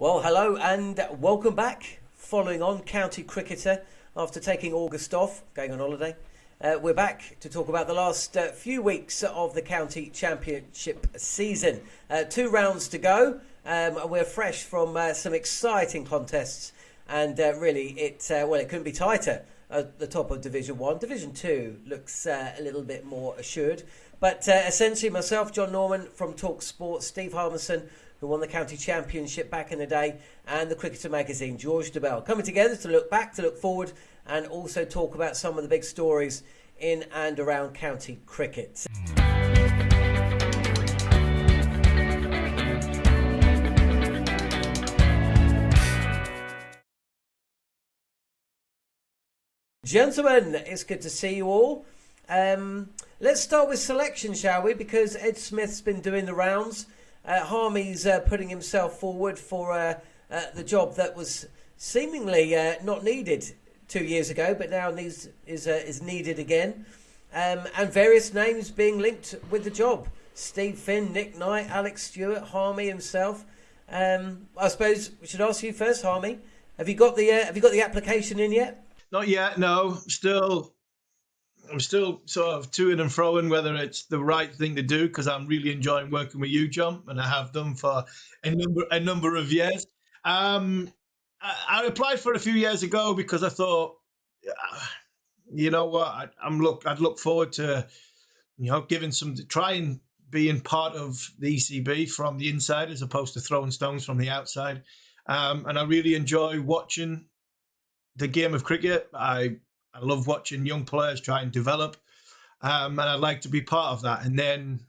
Well, hello and welcome back. Following on county cricketer after taking August off, going on holiday. We're back to talk about the last few weeks of the county championship season. 2 rounds to go. We're fresh from some exciting contests, and really it couldn't be tighter at the top of Division 1. Division 2 looks a little bit more assured. But essentially myself, Jon Norman from Talk Sport, Steve Harmison, who won the county championship back in the day, and the Cricketer magazine, George Dobell, coming together to look back, to look forward, and also talk about some of the big stories in and around county cricket. Gentlemen, it's good to see you all. Let's start with selection, shall we? Because Ed Smith's been doing the rounds. Harmy's putting himself forward for the job that was seemingly not needed 2 years ago, but now is needed again. And various names being linked with the job. Steve Finn, Nick Knight, Alex Stewart, Harmy himself. I suppose we should ask you first, Harmy. Have you got the application in yet? Not yet, no. I'm still sort of to and froing whether it's the right thing to do, because I'm really enjoying working with you, John, and I have done for a number of years. I applied for it a few years ago because I thought, you know what, I'd look forward to, trying being part of the ECB from the inside as opposed to throwing stones from the outside. And I really enjoy watching the game of cricket. I love watching young players try and develop, and I'd like to be part of that. And then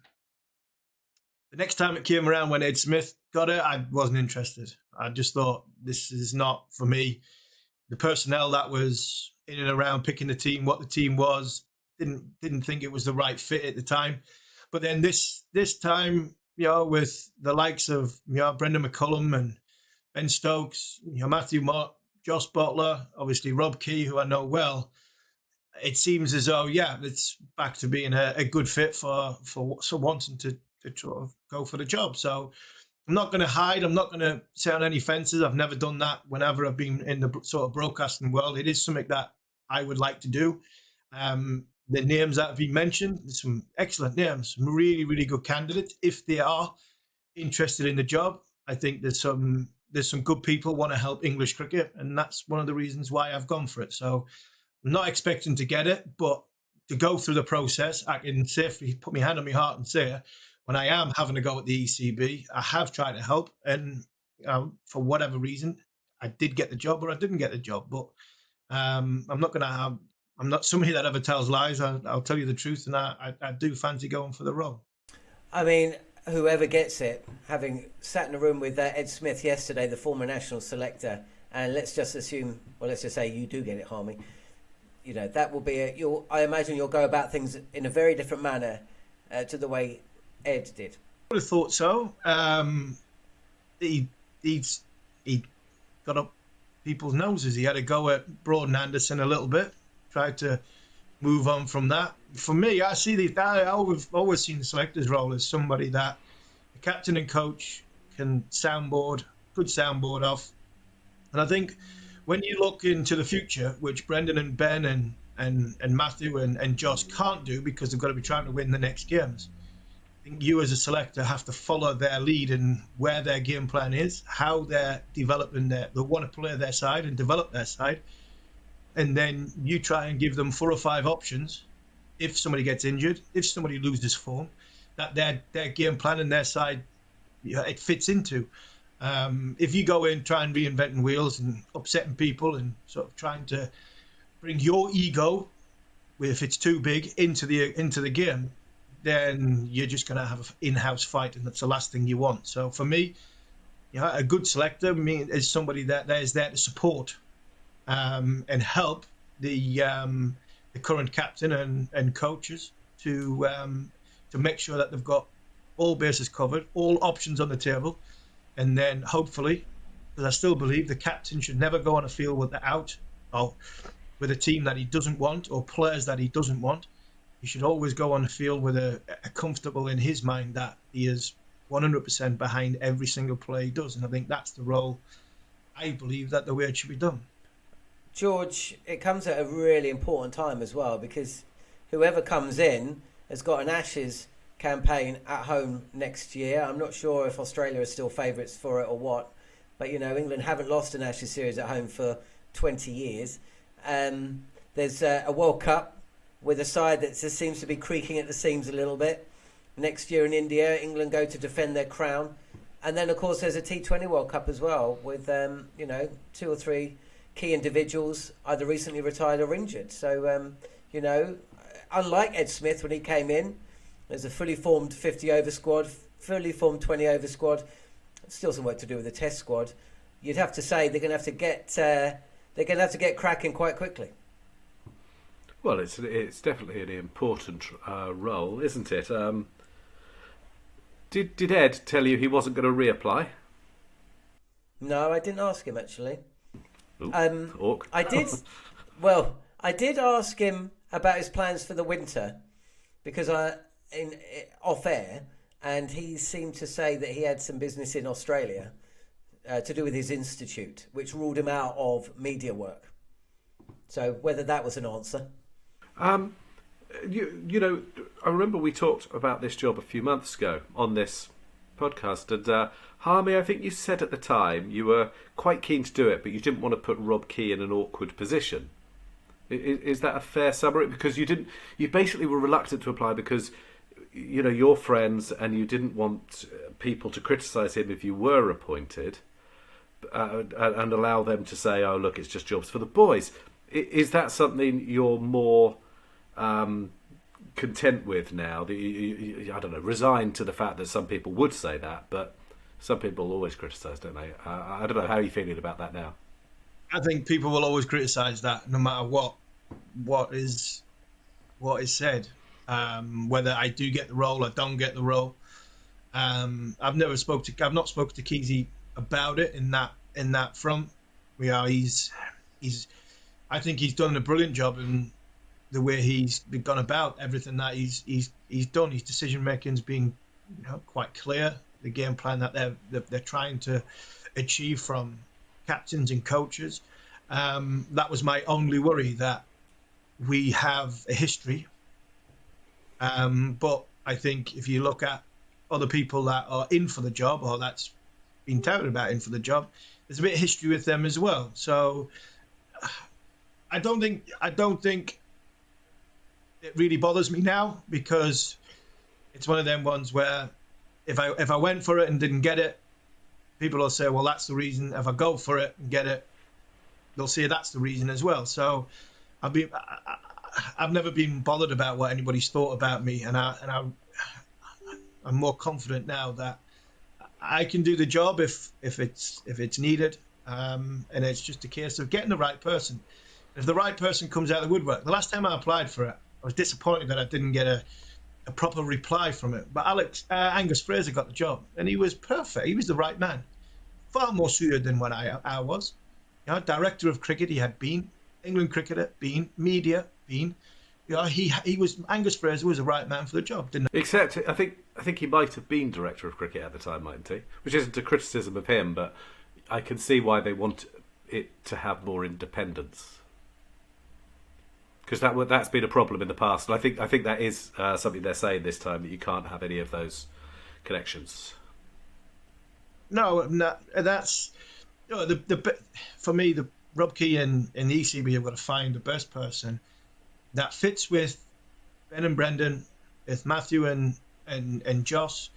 the next time it came around when Ed Smith got it, I wasn't interested. I just thought, this is not for me. The personnel that was in and around picking the team, what the team was, didn't think it was the right fit at the time. But then this time, with the likes of Brendan McCullum and Ben Stokes, Matthew Mott, Josh Butler, obviously Rob Key, who I know well, it seems as though, it's back to being a good fit for wanting to sort of go for the job. So I'm not going to hide. I'm not going to sit on any fences. I've never done that whenever I've been in the sort of broadcasting world. It is something that I would like to do. The names that have been mentioned, there's some excellent names, some really, really good candidates. If they are interested in the job, I think there's some good people want to help English cricket, and that's one of the reasons why I've gone for it. So I'm not expecting to get it, but to go through the process, I can safely put my hand on my heart and say, when I am having a go at the ECB, I have tried to help, and for whatever reason, I did get the job or I didn't get the job. But I'm not somebody that ever tells lies. I'll tell you the truth, and I do fancy going for the role. I mean, whoever gets it, having sat in a room with Ed Smith yesterday, the former national selector, and let's just say you do get it, Harmy. That will be I imagine you'll go about things in a very different manner to the way Ed did. I would have thought so. He got up people's noses. He had a go at Broad and Anderson a little bit, tried to move on from that. For me, I've always seen the selector's role as somebody that the captain and coach can good soundboard off. And I think when you look into the future, which Brendan and Ben and Matthew and Josh can't do because they've got to be trying to win the next games, I think you as a selector have to follow their lead in where their game plan is, how they're developing they want to play their side and develop their side. And then you try and give them 4 or 5 options. If somebody gets injured, if somebody loses form, that their game plan and their side, it fits into. If you go in, try and reinventing wheels and upsetting people and sort of trying to bring your ego, if it's too big, into the game, then you're just going to have an in-house fight, and that's the last thing you want. So for me, a good selector is somebody that is there to support and help the current captain and coaches to make sure that they've got all bases covered, all options on the table. And then hopefully, because I still believe the captain should never go on a field without or with a team that he doesn't want or players that he doesn't want. He should always go on the field with a comfortable in his mind that he is 100% behind every single play he does. And I think that's the role, I believe, that the way it should be done. George, it comes at a really important time as well, because whoever comes in has got an Ashes campaign at home next year. I'm not sure if Australia are still favourites for it or what, but England haven't lost an Ashes series at home for 20 years. There's a World Cup with a side that just seems to be creaking at the seams a little bit. Next year in India, England go to defend their crown. And then, of course, there's a T20 World Cup as well with, 2 or 3 key individuals either recently retired or injured. So, unlike Ed Smith when he came in, there's a fully formed 50-over squad, fully formed 20-over squad. Still some work to do with the Test squad. You'd have to say they're going to have to get cracking quite quickly. Well, it's definitely an important role, isn't it? Did Ed tell you he wasn't going to reapply? No, I didn't ask him actually. Ooh, I did. Well, I did ask him about his plans for the winter because off air, and he seemed to say that he had some business in Australia to do with his institute, which ruled him out of media work. So whether that was an answer. I remember we talked about this job a few months ago on this podcast, and Harmy, I think you said at the time you were quite keen to do it, but you didn't want to put Rob Key in an awkward position. Is that a fair summary? Because you basically were reluctant to apply because you're friends and you didn't want people to criticise him if you were appointed, and allow them to say, "Oh, look, it's just jobs for the boys." Is that something you're more content with now? That I don't know, resigned to the fact that some people would say that, but some people always criticise, don't they? I don't know, how are you feeling about that now? I think people will always criticise that, no matter what is said. Whether I do get the role or don't get the role. I've not spoken to Keezy about it in that front. I think he's done a brilliant job in the way he's gone about everything that he's done. His decision making's been quite clear. The game plan that they're trying to achieve from captains and coaches. That was my only worry, that we have a history. But I think if you look at other people that are in for the job, or that's been touted about in for the job, there's a bit of history with them as well. So I don't think it really bothers me now, because it's one of them ones where if I went for it and didn't get it, people will say, well, that's the reason. If I go for it and get it, they'll say that's the reason as well. So I've never been bothered about what anybody's thought about me, and I'm more confident now that I can do the job if it's needed, and it's just a case of getting the right person. If the right person comes out of the woodwork, the last time I applied for it, I was disappointed that I didn't get a proper reply from it. But Angus Fraser got the job, and he was perfect. He was the right man, far more suited than what I was. Director of cricket, he had been England cricketer, been media, been. He was Angus Fraser was the right man for the job, didn't he? Except I think he might have been director of cricket at the time, mightn't he? Which isn't a criticism of him, but I can see why they want it to have more independence. Because that's been a problem in the past, and I think that is something they're saying this time, that you can't have any of those connections. No, that's for me, the Rob Key and the ECB have got to find the best person that fits with Ben and Brendan, with Matthew and Joss,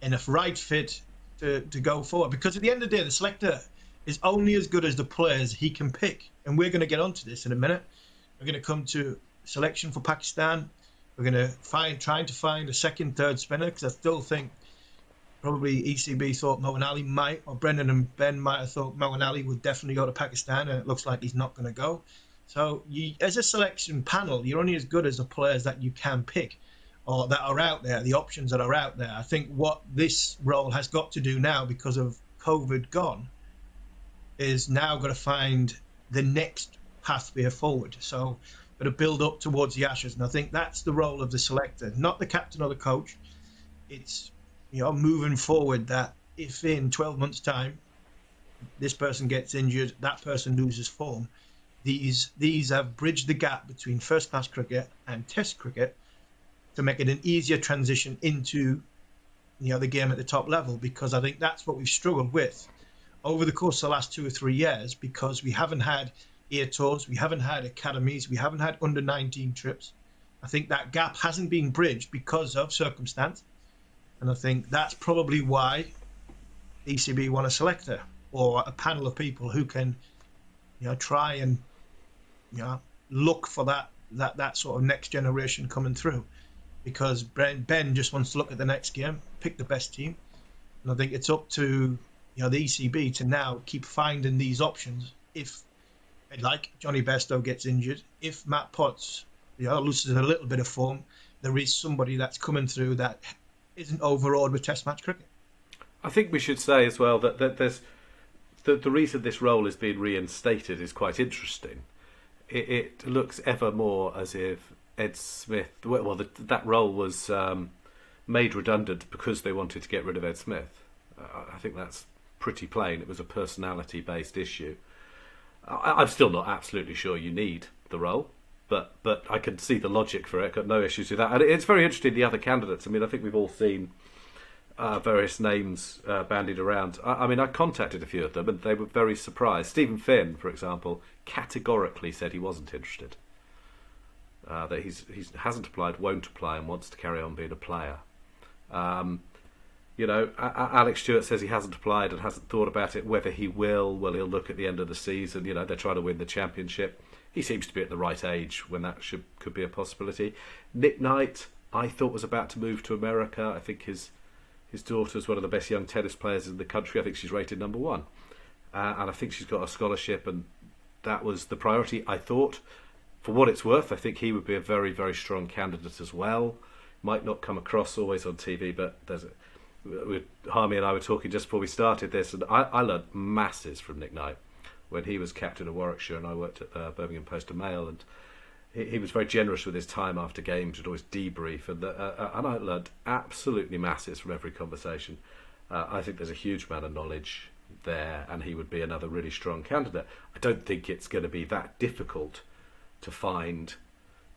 and a right fit to go forward. Because at the end of the day, the selector is only as good as the players he can pick, and we're going to get onto this in a minute. We're going to come to selection for Pakistan. We're going to trying to find a second, third spinner, because I still think probably ECB thought Moeen Ali might, or Brendan and Ben might have thought Moeen Ali would definitely go to Pakistan, and it looks like he's not going to go. So as a selection panel, you're only as good as the players that you can pick, or that are out there, the options that are out there. I think what this role has got to do now, because of COVID gone, is now got to find the next pathway forward. So got to build up towards the Ashes, and I think that's the role of the selector, not the captain or the coach. It's moving forward, that if in 12 months' time this person gets injured, that person loses form, these have bridged the gap between first-class cricket and Test cricket to make it an easier transition into the game at the top level, because I think that's what we've struggled with over the course of the last 2 or 3 years, because we haven't had air tours, we haven't had academies, we haven't had under 19 trips. I think that gap hasn't been bridged because of circumstance, and I think that's probably why ECB want a selector or a panel of people who can try and look for that sort of next generation coming through, because Ben just wants to look at the next game, pick the best team, and I think it's up to the ECB to now keep finding these options. If, like, Johnny Bairstow gets injured, if Matt Potts loses a little bit of form, there is somebody that's coming through that isn't overawed with Test match cricket. I think we should say as well that there's the reason this role is being reinstated is quite interesting. It looks ever more as if Ed Smith, that role was made redundant because they wanted to get rid of Ed Smith. I think that's pretty plain. It was a personality-based issue. I'm still not absolutely sure you need the role, but I can see the logic for it. Got no issues with that. And it's very interesting, the other candidates. I mean, I think we've all seen various names bandied around. I contacted a few of them, and they were very surprised. Stephen Finn, for example, categorically said he wasn't interested. That he hasn't applied, won't apply, and wants to carry on being a player. Alex Stewart says he hasn't applied and hasn't thought about it. Whether he will, he'll look at the end of the season. They're trying to win the championship. He seems to be at the right age when that could be a possibility. Nick Knight, I thought, was about to move to America. I think his daughter's one of the best young tennis players in the country. I think she's rated number 1. And I think she's got a scholarship, and that was the priority, I thought. For what it's worth, I think he would be a very, very strong candidate as well. Might not come across always on TV, but Harmy and I were talking just before we started this, and I learned masses from Nick Knight when he was captain of Warwickshire, and I worked at Birmingham Post and Mail, and he was very generous with his time after games. Would always debrief, and I learned absolutely masses from every conversation. I think there's a huge amount of knowledge there, and he would be another really strong candidate. I don't think it's going to be that difficult to find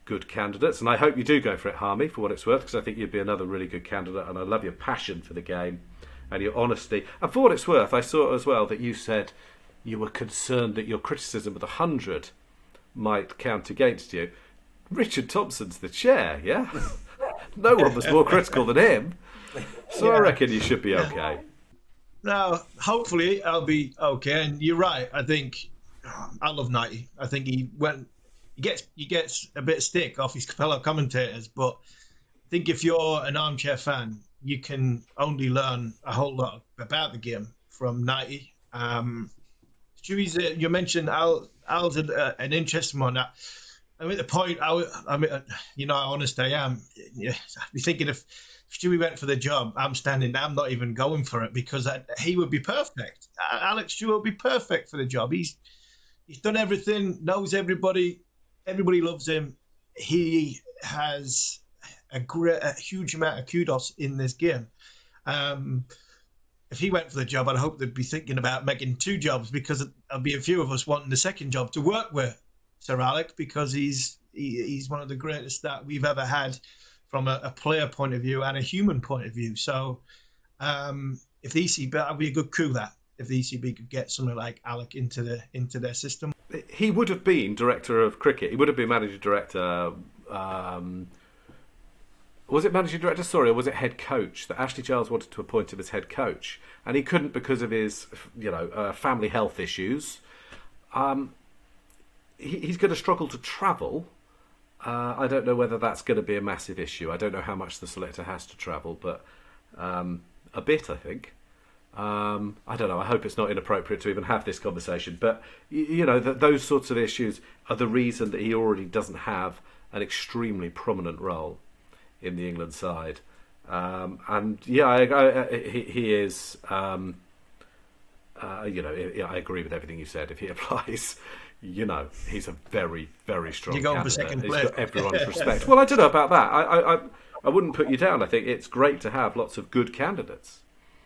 good candidates, and I hope you do go for it, Harmy, for what it's worth, because I think you'd be another really good candidate, and I love your passion for the game and your honesty. And for what it's worth, I saw as well that you said you were concerned that your criticism of the 100 might count against you. Richard Thompson's the chair, yeah? No one was more critical than him, so yeah. I reckon you should be okay. No, hopefully I'll be okay, and you're right. I think I love Knighty. I think he gets a bit of stick off his fellow commentators, but I think if you're an armchair fan, you can only learn a whole lot about the game from Knighty. Stewie's, you mentioned Al's an interesting one. I'm at the point, how honest I am. Yeah, I'd be thinking if Stewie went for the job, I'm not even going for it, because he would be perfect. Alex Stewart would be perfect for the job. He's done everything, knows everybody. Everybody loves him. He has a huge amount of kudos in this game. If he went for the job, I'd hope they'd be thinking about making 2 jobs, because there'll be a few of us wanting the second job to work with Sir Alec, because he's one of the greatest that we've ever had from a player point of view and a human point of view. So if the ECB, that would be a good coup, that if the ECB could get someone like Alec into their system. He would have been director of cricket. He would have been managing director. Was it managing director? Sorry, or was it head coach? That Ashley Giles wanted to appoint him as head coach, and he couldn't because of his, family health issues. He's going to struggle to travel. I don't know whether that's going to be a massive issue. I don't know how much the selector has to travel, but a bit, I think. I don't know. I hope it's not inappropriate to even have this conversation. But, those sorts of issues are the reason that he already doesn't have an extremely prominent role in the England side. He is... I agree with everything you said. If he applies, he's a very, very strong candidate. You're going for second He's place. got everyone's respect. Well, I don't know about that. I wouldn't put you down. I think it's great to have lots of good candidates.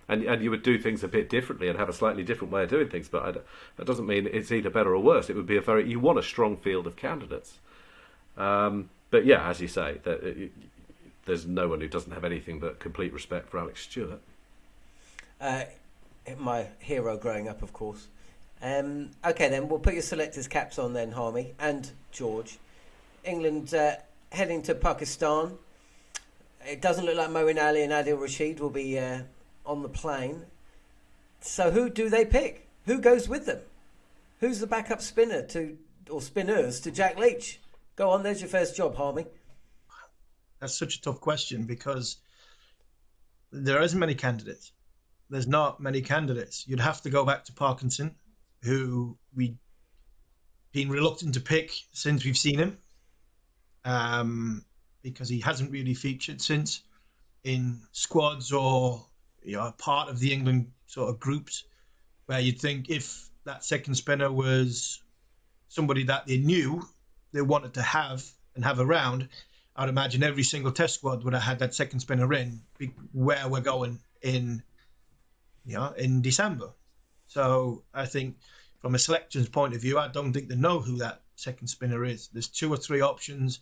And you would do things a bit differently and have a slightly different way of doing things. But that doesn't mean it's either better or worse. It would be you want a strong field of candidates. But yeah, as you say, there's no one who doesn't have anything but complete respect for Alex Stewart. My hero growing up, of course. Okay, then we'll put your selectors' caps on then, Harmy and George. England heading to Pakistan. It doesn't look like Moeen Ali and Adil Rashid will be on the plane. So who do they pick? Who goes with them? Who's the backup spinner or spinners to Jack Leach? Go on, there's your first job, Harmy. That's such a tough question because there isn't many candidates. There's not many candidates. You'd have to go back to Parkinson, who we've been reluctant to pick since we've seen him, because he hasn't really featured since in squads or part of the England sort of groups, where you'd think if that second spinner was somebody that they knew they wanted to have and have around, I'd imagine every single test squad would have had that second spinner in where we're going in December. So I think from a selection's point of view, I don't think they know who that second spinner is. There's 2 or 3 options.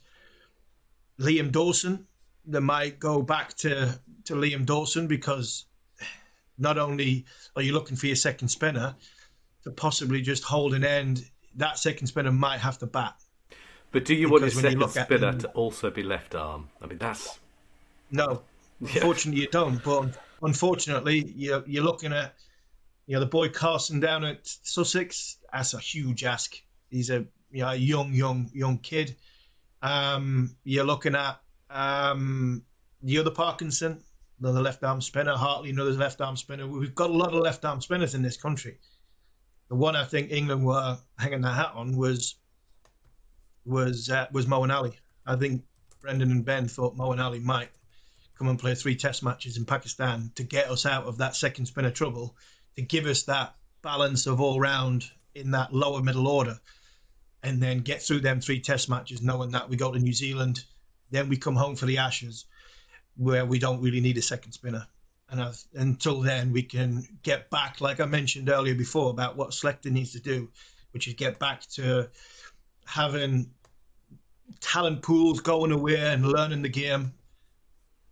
Liam Dawson, they might go back to Liam Dawson because not only are you looking for your second spinner to possibly just hold an end, that second spinner might have to bat. But do you want your second spinner to also be left arm? I mean, that's... No, unfortunately you don't. But unfortunately, you're looking at the boy Carson down at Sussex. That's a huge ask. He's a young kid. You're looking at the other Parkinson, the left arm spinner. Hartley, another left arm spinner. We've got a lot of left arm spinners in this country. The one I think England were hanging their hat on was Moeen Ali. I think Brendan and Ben thought Moeen Ali might come and play 3 test matches in Pakistan to get us out of that second spinner trouble, to give us that balance of all round in that lower middle order, and then get through them 3 test matches knowing that we go to New Zealand, then we come home for the Ashes where we don't really need a second spinner. And until then we can get back, like I mentioned earlier before, about what Selector needs to do, which is get back to having talent pools going away and learning the game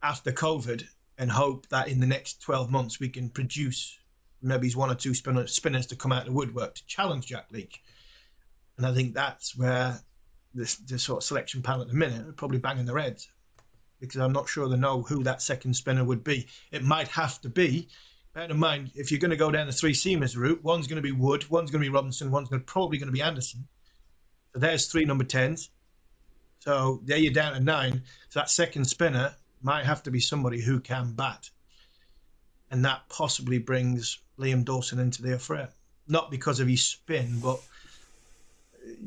after COVID, and hope that in the next 12 months we can produce maybe 1 or 2 spinners to come out of the woodwork to challenge Jack Leach. And I think that's where this sort of selection panel at the minute are probably banging their heads, because I'm not sure they know who that second spinner would be. It might have to be, bear in mind, if you're going to go down the 3 seamers route, one's going to be Wood, one's going to be Robinson, one's probably going to be Anderson. So there's 3 number 10s. So there you're down to 9. So that second spinner might have to be somebody who can bat. And that possibly brings Liam Dawson into the affair. Not because of his spin, but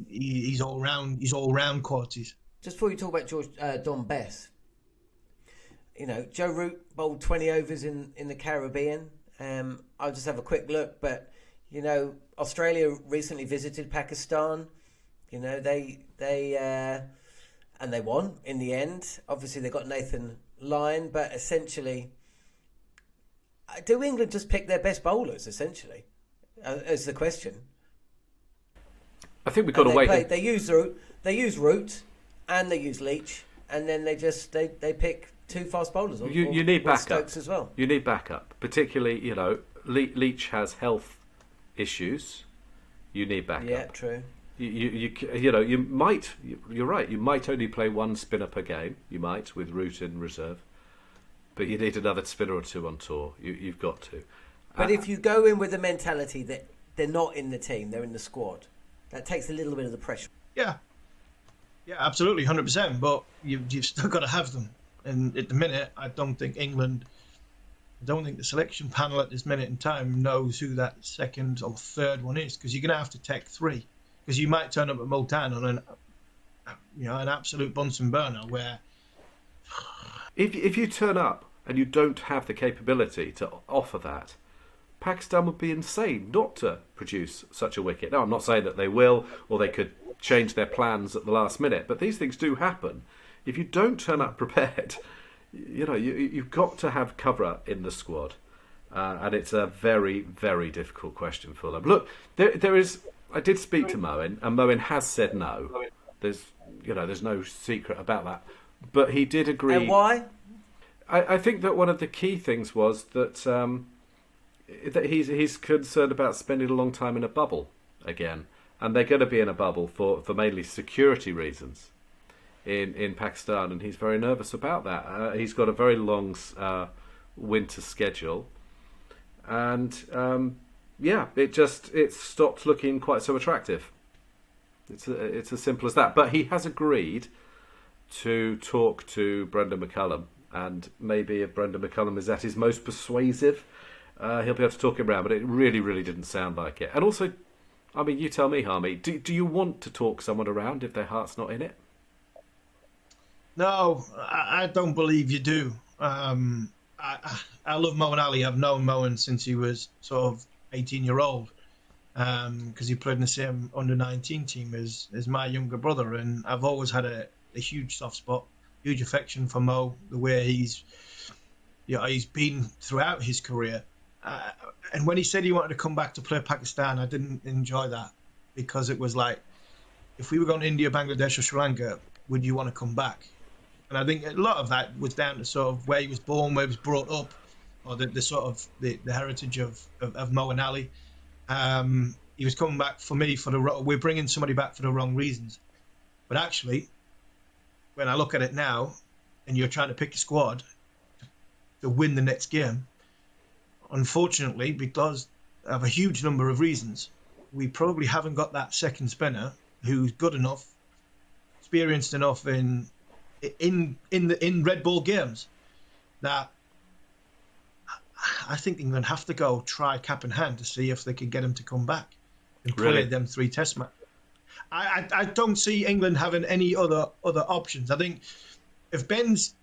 he's all round qualities. Just before you talk about George Don Bess, Joe Root bowled 20 overs in the Caribbean. I'll just have a quick look, but Australia recently visited Pakistan. They won in the end. Obviously they got Nathan Lyon, but essentially, do England just pick their best bowlers? Essentially, is the question. I think we've got to wait. They use Root, and they use Leach, and then they pick 2 fast bowlers. You need backup Stokes as well. You need backup, particularly Leach has health issues. You need backup. Yeah, true. You might. You're right. You might only play 1 spinner per game. You might with Root in reserve, but you need another spinner or 2 on tour. You've got to. But if you go in with the mentality that they're not in the team, they're in the squad, that takes a little bit of the pressure. Yeah, absolutely, 100%. But you've still got to have them. And at the minute, I don't think the selection panel at this minute in time knows who that second or third one is, because you're going to have to take 3. Because you might turn up at Multan on an absolute Bunsen burner where... If you turn up and you don't have the capability to offer that, Pakistan would be insane not to produce such a wicket. Now, I'm not saying that they will, or they could change their plans at the last minute, but these things do happen. If you don't turn up prepared, you've got to have cover in the squad, and it's a very, very difficult question for them. Look, there is. I did speak to Moeen, and Moeen has said no. There's no secret about that, but he did agree. And why? I think that one of the key things was that he's concerned about spending a long time in a bubble again, and they're going to be in a bubble for mainly security reasons in Pakistan, and he's very nervous about that. He's got a very long winter schedule, and it stopped looking quite so attractive. It's as simple as that. But he has agreed to talk to Brendan McCullum, and maybe if Brendan McCullum is at his most persuasive, he'll be able to talk him around. But it really, really didn't sound like it. And also, I mean, you tell me, Harmy, do you want to talk someone around if their heart's not in it? No, I don't believe you do. I love Moeen Ali. I've known Moeen since he was sort of 18-year-old, because he played in the same under-19 team as my younger brother, and I've always had a huge soft spot, huge affection for Mo, the way he's been throughout his career. And when he said he wanted to come back to play Pakistan, I didn't enjoy that, because it was like, if we were going to India, Bangladesh or Sri Lanka, would you want to come back? And I think a lot of that was down to sort of where he was born, where he was brought up, or the sort of the heritage of Moeen Ali. He was coming back for me we're bringing somebody back for the wrong reasons. But actually, when I look at it now, and you're trying to pick a squad to win the next game, unfortunately, because of a huge number of reasons, we probably haven't got that second spinner who's good enough, experienced enough in Red Bull games, that I think England have to go try cap in hand to see if they can get him to come back and play them 3 test matches. I don't see England having any other options. I think if Ben's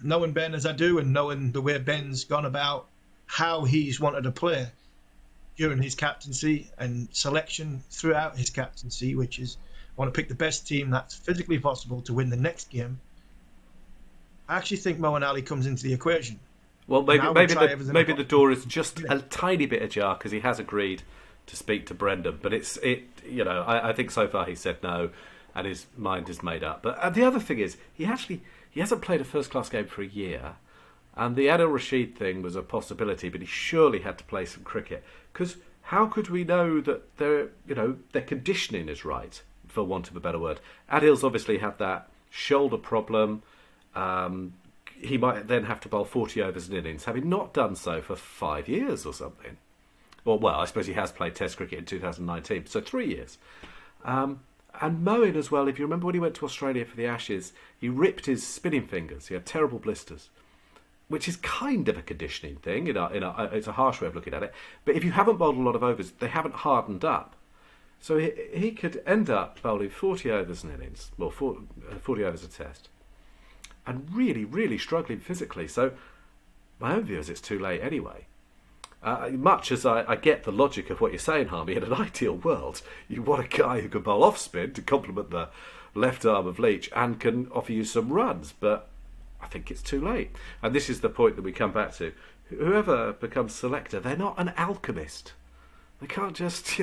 knowing Ben as I do, and knowing the way Ben's gone about how he's wanted to play during his captaincy and selection throughout his captaincy, which is want to pick the best team that's physically possible to win the next game, I actually think Moeen Ali comes into the equation. Well, maybe the door is just a tiny bit ajar, because he has agreed to speak to Brendan, but I think so far he said no, and his mind is made up. But the other thing is, he hasn't played a first-class game for a year, and the Adil Rashid thing was a possibility, but he surely had to play some cricket, because how could we know that their conditioning is right, for want of a better word? Adil's obviously had that shoulder problem. He might then have to bowl 40 overs in innings, having not done so for 5 years or something. Well, I suppose he has played Test cricket in 2019, so 3 years. And Moeen as well, if you remember when he went to Australia for the Ashes, he ripped his spinning fingers. He had terrible blisters, which is kind of a conditioning thing. It's a harsh way of looking at it. But if you haven't bowled a lot of overs, they haven't hardened up. So he could end up bowling 40 overs in innings, 40 overs a test, and really, really struggling physically. So my own view is it's too late anyway. Much as I get the logic of what you're saying, Harmy, in an ideal world, you want a guy who can bowl off spin to complement the left arm of Leach and can offer you some runs, but I think it's too late. And this is the point that we come back to. Whoever becomes selector, they're not an alchemist. They can't just,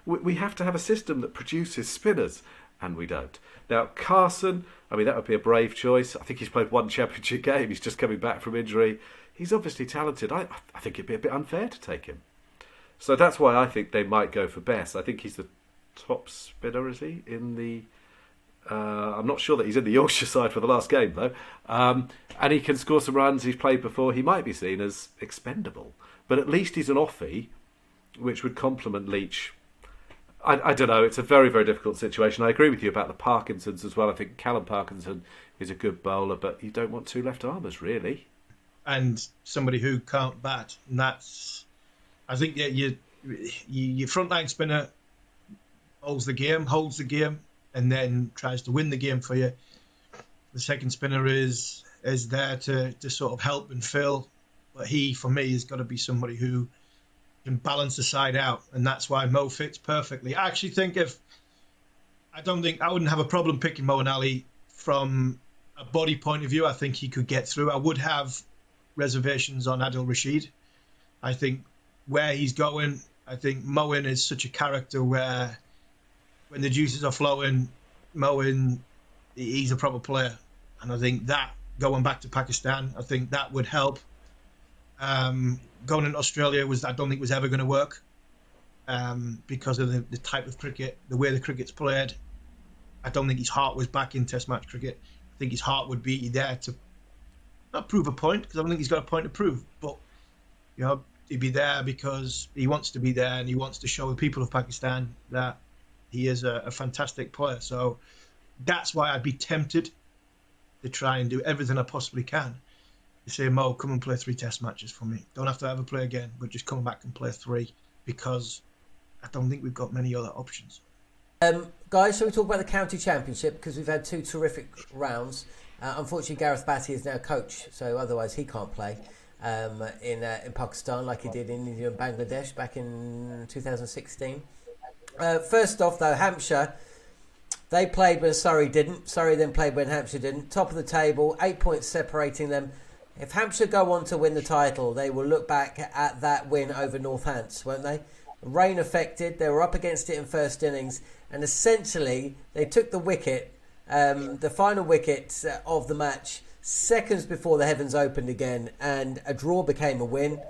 we have to have a system that produces spinners, and we don't. Now, Carson, I mean, that would be a brave choice. I think he's played 1 championship game. He's just coming back from injury. He's obviously talented. I think it'd be a bit unfair to take him. So that's why I think they might go for Bess. I think he's the top spinner, is he? I'm not sure that he's in the Yorkshire side for the last game, though. And he can score some runs. He's played before. He might be seen as expendable. But at least he's an offie, which would complement Leach. I don't know. It's a very, very difficult situation. I agree with you about the Parkinsons as well. I think Callum Parkinson is a good bowler, but you don't want 2 left-armers, really. And somebody who can't bat. And that's... I think your frontline spinner holds the game, and then tries to win the game for you. The second spinner is there to sort of help and fill. But he, for me, has got to be somebody who can balance the side out, and that's why Mo fits perfectly. I wouldn't have a problem picking Moeen Ali from a body point of view, I think he could get through. I would have reservations on Adil Rashid. I think where he's going, I think Moeen is such a character where when the juices are flowing, Moeen, he's a proper player. And I think that, going back to Pakistan, I think that would help. Going in Australia I don't think was ever going to work because of the type of cricket, the way the cricket's played. I don't think his heart was back in Test match cricket. I think his heart would be there to not prove a point, because I don't think he's got a point to prove, but he'd be there because he wants to be there and he wants to show the people of Pakistan that he is a fantastic player. So that's why I'd be tempted to try and do everything I possibly can to say, Mo, come and play 3 Test matches for me. Don't have to ever play again, but just come back and play 3, because I don't think we've got many other options. Guys, shall we talk about the county championship, because we've had 2 terrific rounds. Unfortunately, Gareth Batty is now coach, so otherwise he can't play in Pakistan like he did in India and Bangladesh back in 2016. First off, though, Hampshire, they played when Surrey didn't. Surrey then played when Hampshire didn't. Top of the table, 8 points separating them. If Hampshire go on to win the title, they will look back at that win over Northants, won't they? Rain affected, they were up against it in first innings, and essentially they took the wicket, the final wicket of the match, seconds before the heavens opened again, and a draw became a win.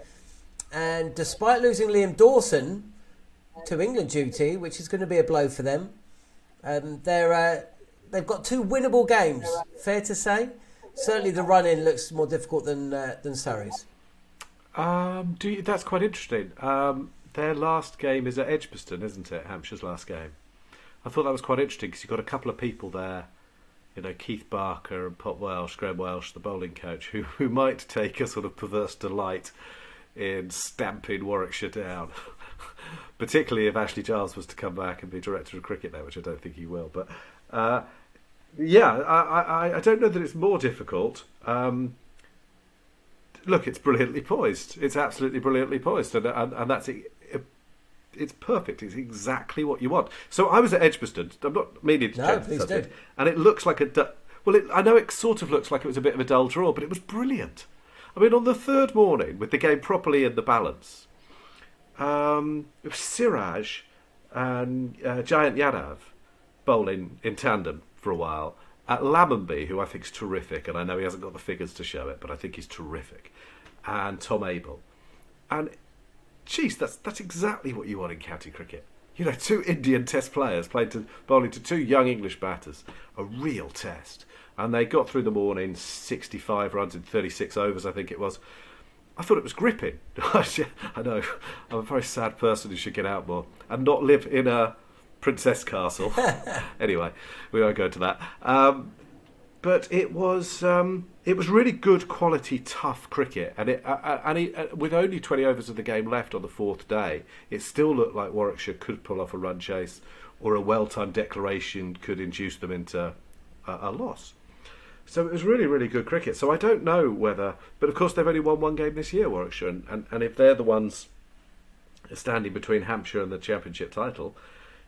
And despite losing Liam Dawson to England duty, which is going to be a blow for them, they've got 2 winnable games, fair to say. Certainly the run-in looks more difficult than Surrey's. That's quite interesting. Their last game is at Edgbaston, isn't it? Hampshire's last game. I thought that was quite interesting because you've got a couple of people there, Keith Barker and Pop Welsh, Graham Welsh, the bowling coach, who might take a sort of perverse delight in stamping Warwickshire down. Particularly if Ashley Giles was to come back and be director of cricket there, which I don't think he will. But I don't know that it's more difficult. Look, it's brilliantly poised. It's absolutely brilliantly poised, and that's it. It's perfect. It's exactly what you want. So I was at Edgbaston. I'm not meaning to change the subject, and it looks like I know it sort of looks like it was a bit of a dull draw, but it was brilliant. I mean, on the third morning, with the game properly in the balance, it was Siraj and Giant Yadav bowling in tandem for a while. At Lammonby, who I think is terrific, and I know he hasn't got the figures to show it, but I think he's terrific, and Tom Abel. And, geez, that's exactly what you want in county cricket. 2 Indian Test players bowling to 2 young English batters. A real test. And they got through the morning, 65 runs in 36 overs, I think it was. I thought it was gripping. I know, I'm a very sad person who should get out more and not live in a Princess Castle. Anyway, we won't go to that. But it was really good quality, tough cricket, and with only 20 overs of the game left on the 4th day, it still looked like Warwickshire could pull off a run chase, or a well-timed declaration could induce them into a loss. So it was really, really good cricket. So I don't know whether, but of course they've only won 1 game this year, Warwickshire, and if they're the ones standing between Hampshire and the championship title,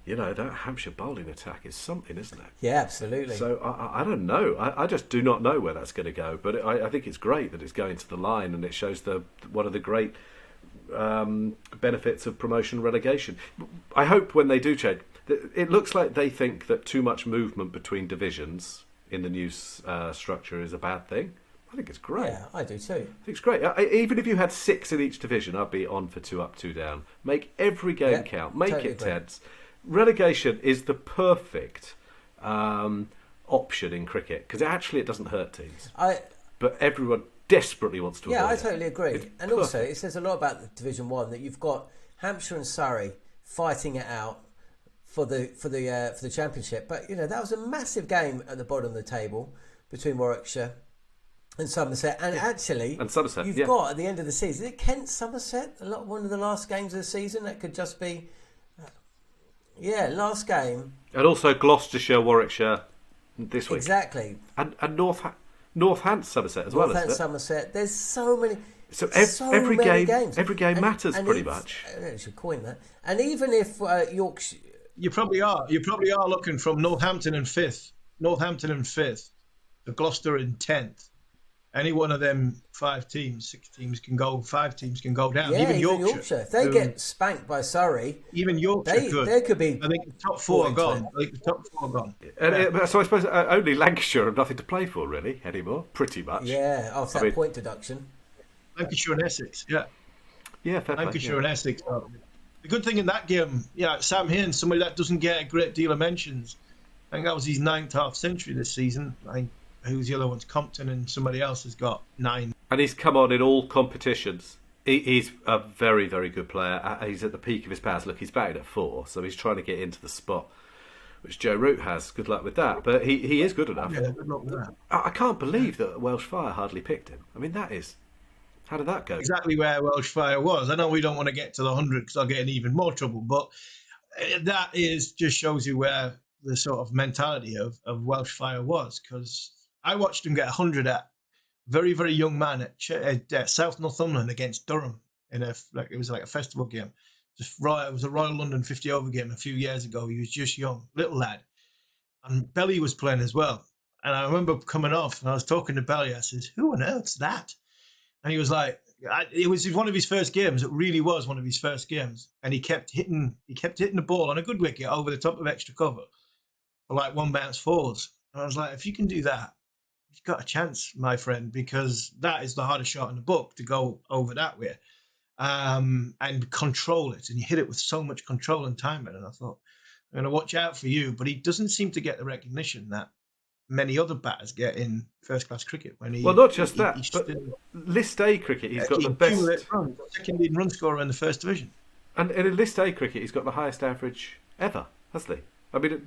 that Hampshire bowling attack is something, isn't it? Yeah, absolutely. So I don't know. I just do not know where that's going to go. But I think it's great that it's going to the line, and it shows one of the great benefits of promotion relegation. I hope when they do change, it looks like they think that too much movement between divisions in the new structure is a bad thing. I think it's great. Yeah, I do too. I think it's great. Even if you had 6 in each division, I'd be on for 2 up, 2 down. Make every game count. Make totally it tense. Relegation is the perfect option in cricket because it doesn't hurt teams. But everyone desperately wants to avoid it. I totally agree. And also, it says a lot about the Division 1 that you've got Hampshire and Surrey fighting it out for the championship. But that was a massive game at the bottom of the table between Warwickshire and Somerset. And actually, Somerset, you've got at the end of the season, is it Kent Somerset? One of the last games of the season that could just be. Last game. And also Gloucestershire, Warwickshire this week. Exactly. And Northants, Somerset as well, isn't it? Northants, Somerset. There's so many. So every game matters pretty much. I should coin that. And even if Yorkshire, you probably are looking from Northampton and fifth. the Gloucester in 10th. Any one of them 5 teams, 6 teams can go, 5 teams can go down. Yeah, even Yorkshire. If they get spanked by Surrey, even Yorkshire they could be. I think the top 4 are gone. So I suppose only Lancashire have nothing to play for really anymore, pretty much. Yeah, after that point deduction. Lancashire and Essex, yeah. Yeah, fair play, Lancashire and Essex. The good thing in that game, Sam Haynes, somebody that doesn't get a great deal of mentions. I think that was his 9th half century this season. I think who's the other ones? Compton and somebody else has got 9. And he's come on in all competitions. He's a very, very good player. He's at the peak of his powers. Look, he's batting at 4, so he's trying to get into the spot, which Joe Root has. Good luck with that. But he is good enough. Yeah, good luck with that. I can't believe that Welsh Fire hardly picked him. I mean, that is... How did that go? Exactly where Welsh Fire was. I know we don't want to get to the 100 because I'll get in even more trouble, but that just shows you where the sort of mentality of Welsh Fire was, because I watched him get 100 at very, very young man at South Northumberland against Durham it was like a festival game. It was a Royal London 50 over game a few years ago. He was just young, little lad, and Belly was playing as well. And I remember coming off and I was talking to Belly. I said, "Who on earth's that?" And he was like, it was one of his first games. It really was one of his first games. And he kept hitting the ball on a good wicket over the top of extra cover for like 1 bounce forwards. And I was like, if you can do that, you've got a chance, my friend, because that is the hardest shot in the book, to go over that way and control it. And you hit it with so much control and timing. And I thought, I'm going to watch out for you. But he doesn't seem to get the recognition that many other batters get in first-class cricket. Not just that, but List A cricket, he's got the best... Second leading run scorer in the first division. And in List A cricket, he's got the highest average ever, hasn't he? I mean,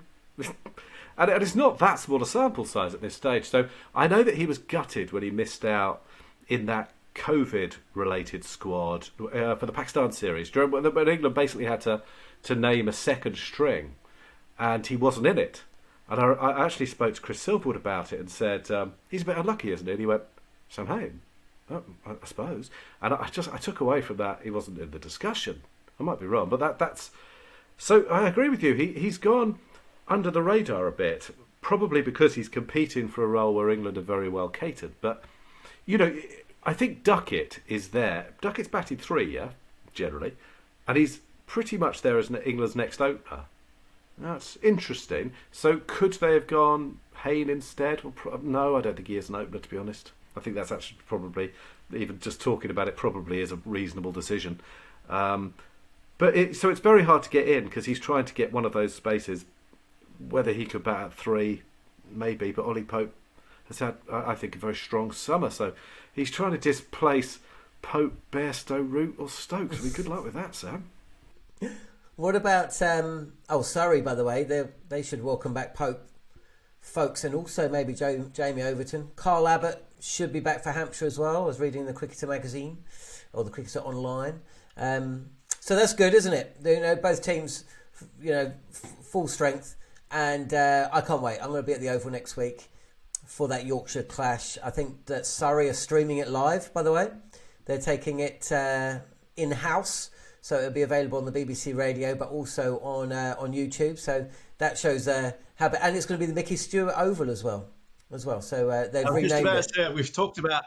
and it's not that small a sample size at this stage. So I know that he was gutted when he missed out in that COVID-related squad for the Pakistan series. When England basically had to name a second string, and he wasn't in it. And I actually spoke to Chris Silverwood about it and said, he's a bit unlucky, isn't he? And he went, Sam Hain? Oh, I suppose. And I took away from that, he wasn't in the discussion. I might be wrong, but that's... So I agree with you. He's gone under the radar a bit, probably because he's competing for a role where England are very well catered. But, I think Duckett is there. Duckett's batted 3, yeah, generally. And he's pretty much there as England's next opener. That's interesting. So could they have gone Hayne instead? Well, no, I don't think he is an opener, to be honest. I think that's actually probably, even just talking about it, probably is a reasonable decision. So it's very hard to get in because he's trying to get one of those spaces. Whether he could bat at 3, maybe, but Ollie Pope has had, I think, a very strong summer. So he's trying to displace Pope, Bairstow, Root or Stokes. I mean, good luck with that, Sam. What about Surrey, by the way? They should welcome back Pope, folks, and also maybe Jamie Overton. Carl Abbott should be back for Hampshire as well. I was reading the Cricketer magazine or the Cricketer online. So that's good, isn't it? Both teams, full strength, and I can't wait. I'm going to be at the Oval next week for that Yorkshire clash. I think that Surrey are streaming it live, by the way. They're taking it in-house. So it'll be available on the BBC radio, but also on YouTube. So that shows how, and it's going to be the Mickey Stewart Oval as well. So they've renamed it. We've talked about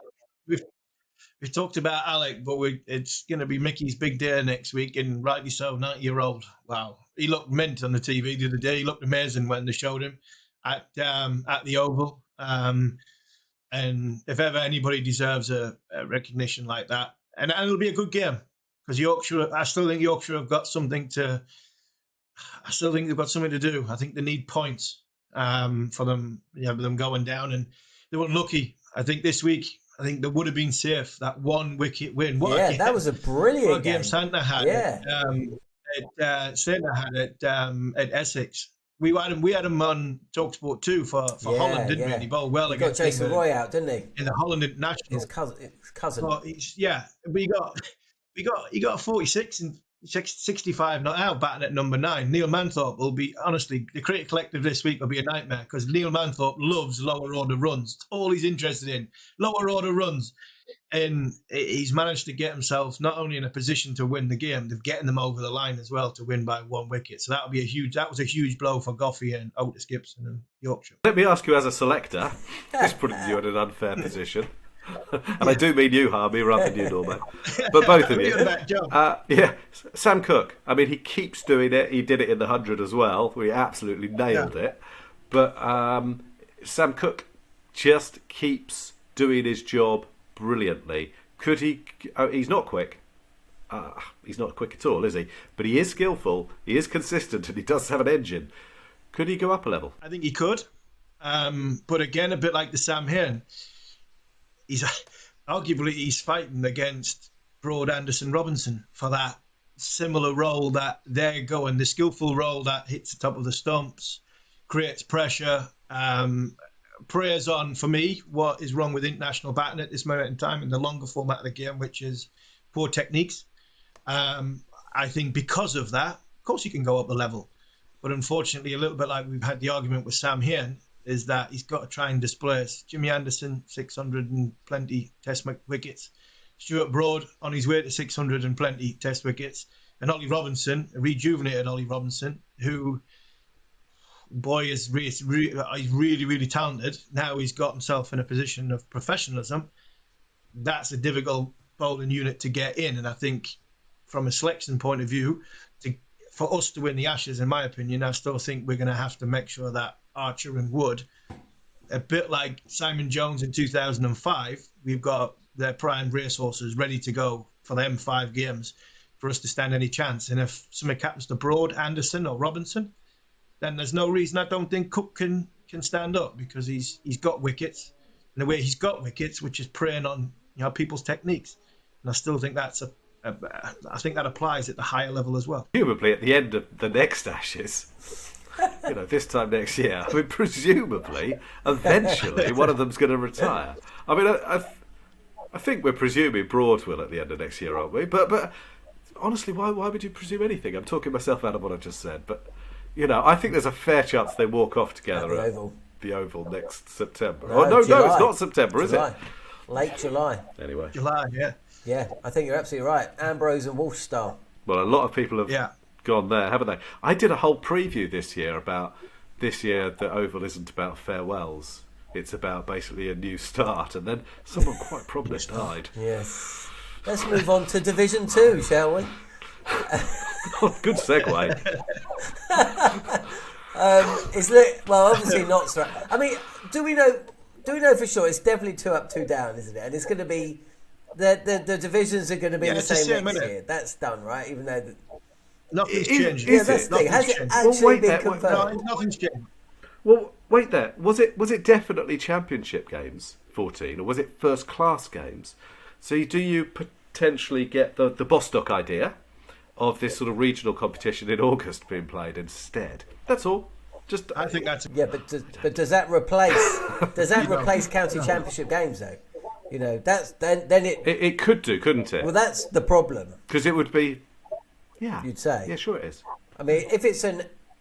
Alec, but it's going to be Mickey's big day next week, and rightly so. 90-year-old. Wow, he looked mint on the TV the other day. He looked amazing when they showed him at the Oval. And if ever anybody deserves a recognition like that, and it'll be a good game. Because Yorkshire, I still think Yorkshire have got something to. I still think they've got something to do. I think they need points for them, them going down, and they were lucky. I think this week, they would have been safe. That 1 wicket win. That was a brilliant game. Santa had at Essex. We had him on TalkSport 2 for Holland, didn't we? And he bowled well against Jason Roy out, didn't he? In the Holland International. His cousin. But he got 46 and 65 not out batting at number 9. Neil Manthorpe will be, honestly, the cricket collective this week will be a nightmare because Neil Manthorpe loves lower order runs. It's all he's interested in, lower order runs. And he's managed to get himself not only in a position to win the game, they're getting them over the line as well to win by 1 wicket. So that was a huge blow for Goffey and Otis Gibson and Yorkshire. Let me ask you as a selector, just putting you in an unfair position. And I do mean you, Harmy, rather than you, Norman. But both of you. Yeah, Sam Cooke. I mean, he keeps doing it. He did it in the 100 as well, where he absolutely nailed it. But Sam Cooke just keeps doing his job brilliantly. Could he? He's not quick. He's not quick at all, is he? But he is skillful. He is consistent, and he does have an engine. Could he go up a level? I think he could. But again, a bit like the Sam Hearn, he's fighting against Broad, Anderson, Robinson for that similar role that they're going, the skillful role that hits the top of the stumps, creates pressure. Preyers on, for me, what is wrong with international batting at this moment in time in the longer format of the game, which is poor techniques. I think because of that, of course he can go up a level. But unfortunately, a little bit like we've had the argument with Sam Hearn, is that he's got to try and displace Jimmy Anderson, 600 and plenty test wickets. Stuart Broad on his way to 600 and plenty test wickets. And Ollie Robinson, a rejuvenated Ollie Robinson, who... boy is really, really talented. Now he's got himself in a position of professionalism. That's a difficult bowling unit to get in. And I think from a selection point of view, for us to win the Ashes, in my opinion, I still think we're going to have to make sure that Archer and Wood, a bit like Simon Jones in 2005, we've got their prime racehorses ready to go for them 5 games for us to stand any chance. And if something happens to Broad, Anderson or Robinson, then there's no reason I don't think Cook can stand up, because he's got wickets, and the way he's got wickets, which is preying on people's techniques, and I still think I think that applies at the higher level as well. Presumably at the end of the next Ashes, this time next year, I mean, presumably, eventually, one of them's going to retire. I mean, I think we're presuming Broad will at the end of next year, aren't we? But honestly, why would you presume anything? I'm talking myself out of what I just said, but. I think there's a fair chance they walk off together at the Oval next September. No, it's not September, July. Is it? Late July. Anyway. July, yeah. Yeah, I think you're absolutely right. Ambrose and Walsh style. Well, a lot of people have gone there, haven't they? I did a whole preview this year about this year the Oval isn't about farewells. It's about basically a new start. And then someone quite probably died. Yes. Let's move on to Division 2, shall we? Good segue. Obviously not. I mean, do we know for sure? It's definitely 2 up, 2 down, isn't it? And it's going to be the divisions are going to be the same next year. That's done, right? Even though nothing's changed. Yeah, that's the thing. Has it actually been confirmed? No, nothing's changed. Well, wait there. Was it definitely Championship games 14, or was it first class games? So do you potentially get the Bostock idea of this sort of regional competition in August being played instead? That's all. I think that's but does that replace county championship games though? That's then it could do, couldn't it? Well, that's the problem, because it would be, you'd say, yeah, sure it is. I mean, if it's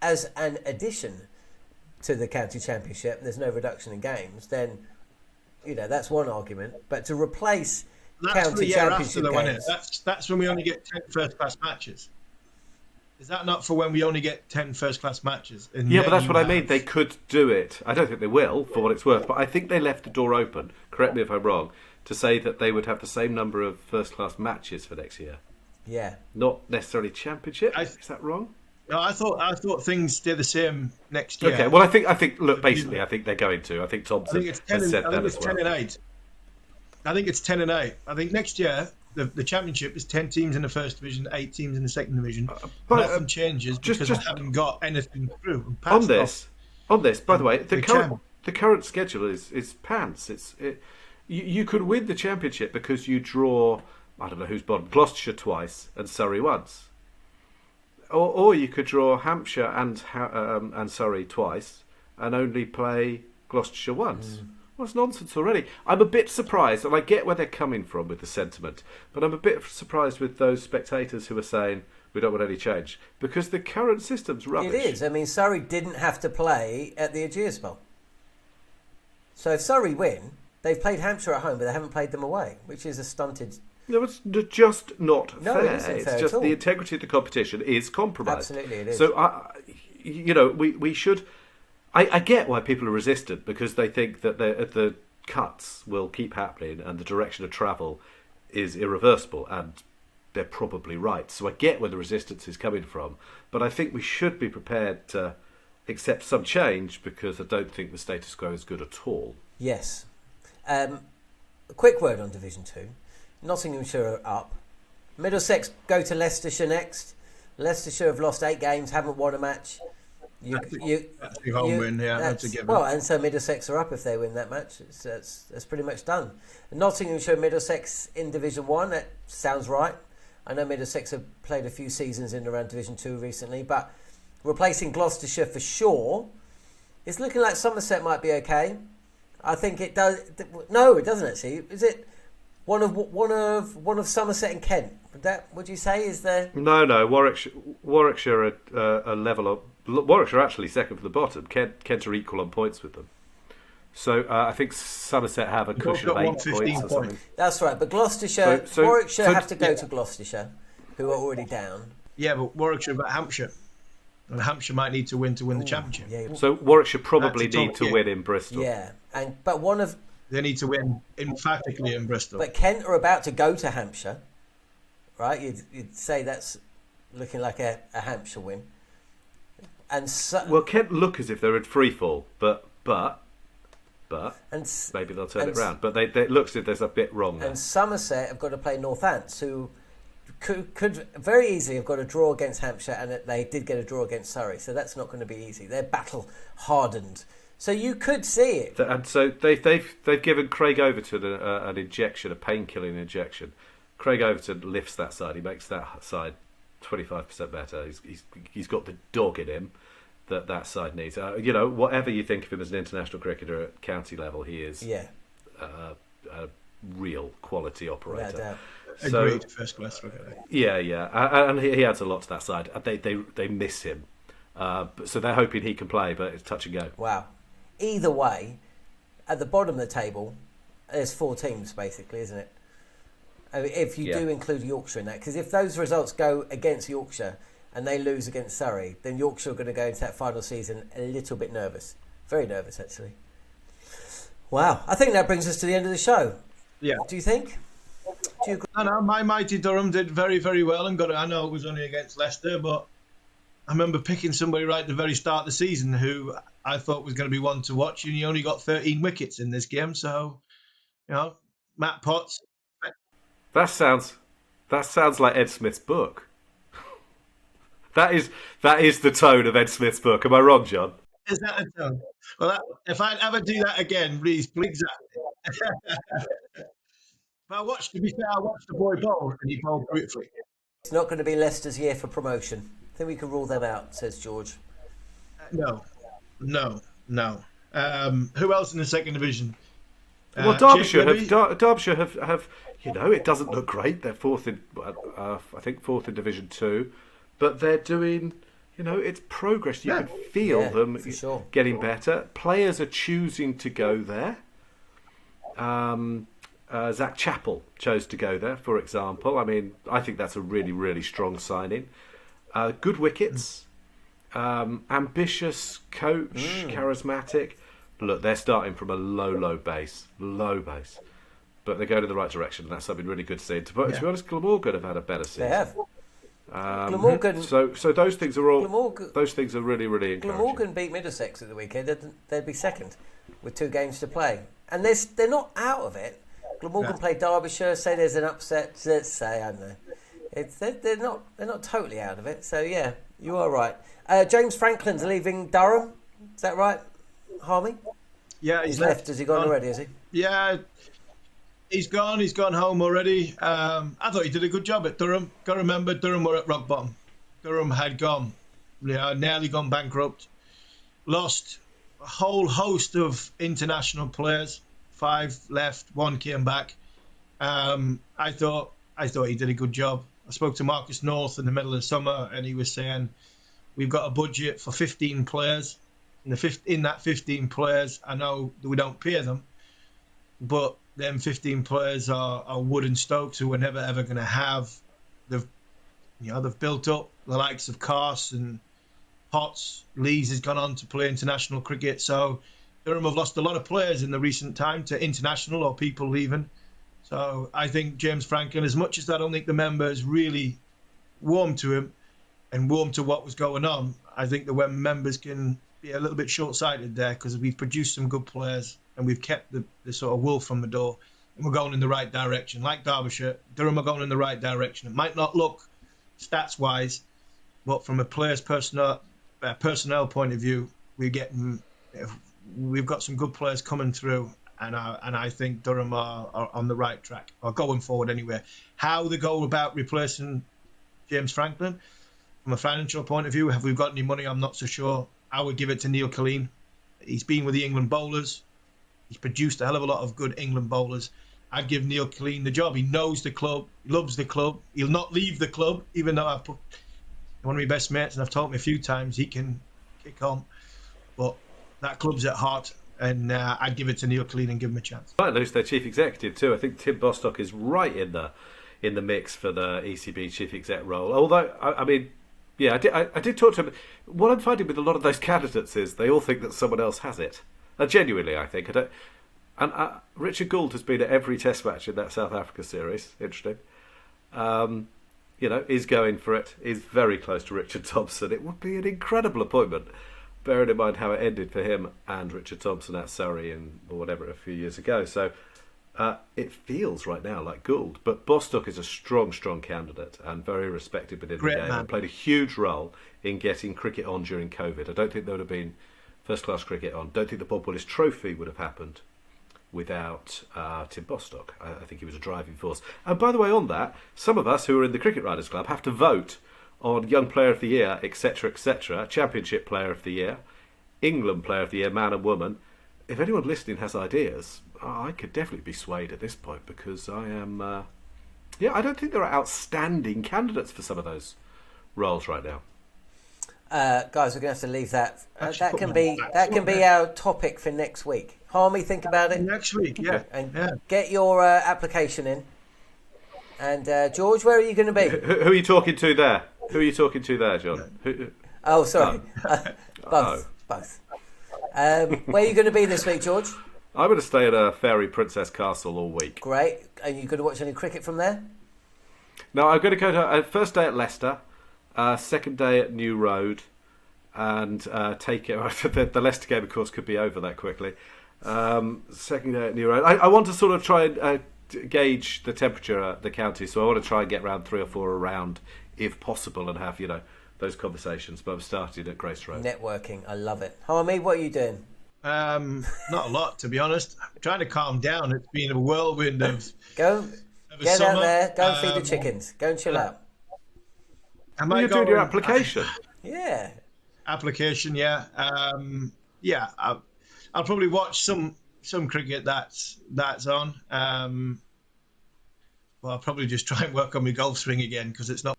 as an addition to the county championship, and there's no reduction in games, then that's one argument. But to replace county championship games, that's when we only get 10 first-class matches. Is that not for when we only get 10 first-class matches? Yeah, but that's what I mean. They could do it. I don't think they will, for what it's worth, but I think they left the door open, correct me if I'm wrong, to say that they would have the same number of first-class matches for next year. Yeah. Not necessarily championship. Is that wrong? No, I thought things stay the same next year. Okay, well, I think. Look, basically, I think they're going to. I think Thompson has said that as well. 10 and 8. I think it's 10 and 8. I think next year the championship is 10 teams in the first division, 8 teams in the second division. Nothing changes because they haven't got anything through. On this, by the way, the current schedule is pants. You could win the championship because you draw, I don't know who's bottom, Gloucestershire twice and Surrey once. Or you could draw Hampshire and Surrey twice and only play Gloucestershire once. Well, it's nonsense already. I'm a bit surprised, and I get where they're coming from with the sentiment, but I'm a bit surprised with those spectators who are saying we don't want any change, because the current system's rubbish. It is. I mean, Surrey didn't have to play at the Ageas Bowl. So if Surrey win, They've played Hampshire at home, but they haven't played them away, which is a stunted. No, it's just not No, fair. it isn't It's fair just at all. the integrity of the competition is compromised. Absolutely, it is. So, we should. I get why people are resistant, because they think that the cuts will keep happening and the direction of travel is irreversible, and they're probably right. So I get where the resistance is coming from, but I think we should be prepared to accept some change, because I don't think the status quo is good at all. Yes. A quick word on Division 2. Nottinghamshire are up. Middlesex go to Leicestershire next. Leicestershire have lost 8 games, haven't won a match. That's a home win, that's a given. Well, and so Middlesex are up if they win that match. That's pretty much done. Nottinghamshire, Middlesex in Division 1, that sounds right. I know Middlesex have played a few seasons in around Division 2 recently, but replacing Gloucestershire for sure. It's looking like Somerset might be okay. I think it does. No, it doesn't actually. Is it one of Somerset and Kent? Would you say is there? No. Warwickshire are a level up. Warwickshire are actually second from the bottom. Kent are equal on points with them. So I think Somerset have a cushion of 8 points or something. That's right, but Gloucestershire, Warwickshire have to go to Gloucestershire, who are already down. Yeah, but Warwickshire have got Hampshire. And Hampshire might need to win the championship. Yeah. So Warwickshire probably need to win in Bristol. Yeah, but they need to win emphatically in Bristol. But Kent are about to go to Hampshire, right? You'd say that's looking like a Hampshire win. And well, Kent look as if they're in free fall, but maybe they'll turn it round. But they looks as if there's a bit wrong there. And Somerset have got to play Northants, who could very easily have got a draw against Hampshire, and they did get a draw against Surrey, so that's not going to be easy. They're battle hardened, so you could see it. And so they've given Craig Overton an injection, a painkilling injection. Craig Overton lifts that side. He makes that side 25% better. He's got the dog in him that side needs. Whatever you think of him as an international cricketer at county level, he is a real quality operator. No doubt. Agreed, first class. Yeah, and he adds a lot to that side. They miss him, so they're hoping he can play, but it's touch and go. Wow. Either way, at the bottom of the table, there's 4 teams basically, isn't it? If you do include Yorkshire in that, because if those results go against Yorkshire and they lose against Surrey, then Yorkshire are going to go into that final season a little bit nervous. Very nervous, actually. Wow. I think that brings us to the end of the show. Yeah. Do you think? Do you agree? No, my mighty Durham did very, very well and got it. I know it was only against Leicester, but I remember picking somebody right at the very start of the season who I thought was going to be one to watch, and he only got 13 wickets in this game. So, Matt Potts. That sounds like Ed Smith's book. That is the tone of Ed Smith's book. Am I wrong, John? Is that the tone? Well, if I ever do that again, please. But to be fair, I watched the boy bowl, and he bowled beautifully. It's not going to be Leicester's year for promotion. I think we can rule them out, says George. No. Who else in the second division? Well, Derbyshire have it doesn't look great. They're fourth in Division 2, but they're doing, it's progress. You can feel them getting better. Players are choosing to go there. Zach Chappell chose to go there, for example. I mean, I think that's a really, really strong signing. Good wickets, ambitious coach, charismatic. Look, they're starting from a low base, but they're going in the right direction, and that's something really good to see. To be honest, Glamorgan have had a better season. They have. Glamorgan. So those things are all. Those things are really, really encouraging. Glamorgan beat Middlesex at the weekend. They'd be second with 2 games to play, and they're not out of it. Glamorgan played Derbyshire. Say there's an upset. Let's say I don't know. They're not totally out of it. So yeah, you are right. James Franklin's leaving Durham. Is that right, Harmy? Yeah, he's left. Has he gone already? Has he? Yeah, he's gone. He's gone home already. I thought he did a good job at Durham. Got to remember, Durham were at rock bottom. Durham had gone, nearly gone bankrupt. Lost a whole host of international players. 5 left, 1 came back. I thought he did a good job. I spoke to Marcus North in the middle of the summer, and he was saying we've got a budget for 15 players. In that 15 players, I know that we don't pay them, but them 15 players are wooden Stokes who we're never ever going to have. They've built up the likes of Carson, Potts, Lees has gone on to play international cricket. So Durham have lost a lot of players in the recent time to international or people leaving. So I think James Franklin, as much as I don't think the members really warmed to him and warmed to what was going on, I think the members can be a little bit short-sighted there because we've produced some good players and we've kept the sort of wool from the door and we're going in the right direction. Like Derbyshire, Durham are going in the right direction. It might not look stats-wise, but from a player's personnel point of view, we've got some good players coming through, and I think Durham are on the right track, or going forward anyway. How they go about replacing James Franklin, from a financial point of view, have we got any money? I'm not so sure. I would give it to Neil Killeen. He's been with the England bowlers. He's produced a hell of a lot of good England bowlers. I'd give Neil Killeen the job. He knows the club, he loves the club. He'll not leave the club, even though I've put one of my best mates, and I've told him a few times he can kick on. But that club's at heart, and I'd give it to Neil Killeen and give him a chance. Might lose their chief executive too. I think Tim Bostock is right in the mix for the ECB chief exec role. Although, I mean, yeah, I did talk to him. What I'm finding with a lot of those candidates is they all think that someone else has it. Genuinely, I think. Richard Gould has been at every test match in that South Africa series. Interesting. Is going for it. Is very close to Richard Thompson. It would be an incredible appointment, bearing in mind how it ended for him and Richard Thompson at Surrey or whatever a few years ago. So it feels right now like Gould. But Bostock is a strong candidate and very respected within the game. And played a huge role in getting cricket on during COVID. I don't think there would have been first-class cricket on. Don't think the Bob Willis Trophy would have happened without Tim Bostock. I think he was a driving force. And by the way, on that, some of us who are in the Cricket Writers Club have to vote on Young Player of the Year, etc., Championship Player of the Year, England Player of the Year, man and woman. If anyone listening has ideas, I could definitely be swayed at this point because I am... I don't think there are outstanding candidates for some of those roles right now. Guys, we're going to have to leave that. That can be our topic for next week. Harmy, think about it. Next week, yeah. And get your application in. And George, where are you going to be? Who are you talking to there? John? Oh, sorry. Both. Where are you going to be this week, George? I'm going to stay at a Fairy Princess Castle all week. Great. Are you going to watch any cricket from there? No, I'm going to go to first day at Leicester, second day at New Road, and take it. The Leicester game, of course, could be over that quickly. Second day at New Road. I want to sort of try and gauge the temperature at the county, so I want to try and get round 3 or 4 around, if possible, and have those conversations. But I'm starting at Grace Road. Networking, I love it. Harmy, what are you doing? Not a lot, to be honest. I'm trying to calm down. It's been a whirlwind of get summer. out there, go and feed the chickens, go and chill out. You're doing your application. Yeah. Application, yeah. I'll probably watch some cricket that's on. Well, I'll probably just try and work on my golf swing again because it's not.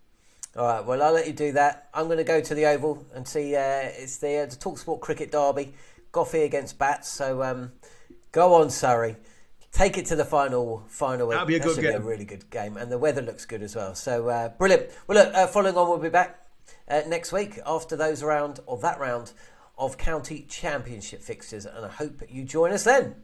All right, well, I'll let you do that. I'm going to go to the Oval and see it's the TalkSport Cricket Derby, Goffey against Bats. So go on, Surrey. Take it to the final. That'll be a good game. Be a really good game, and the weather looks good as well. So brilliant. Well, look, following on, we'll be back next week after that round of County Championship fixtures, and I hope you join us then.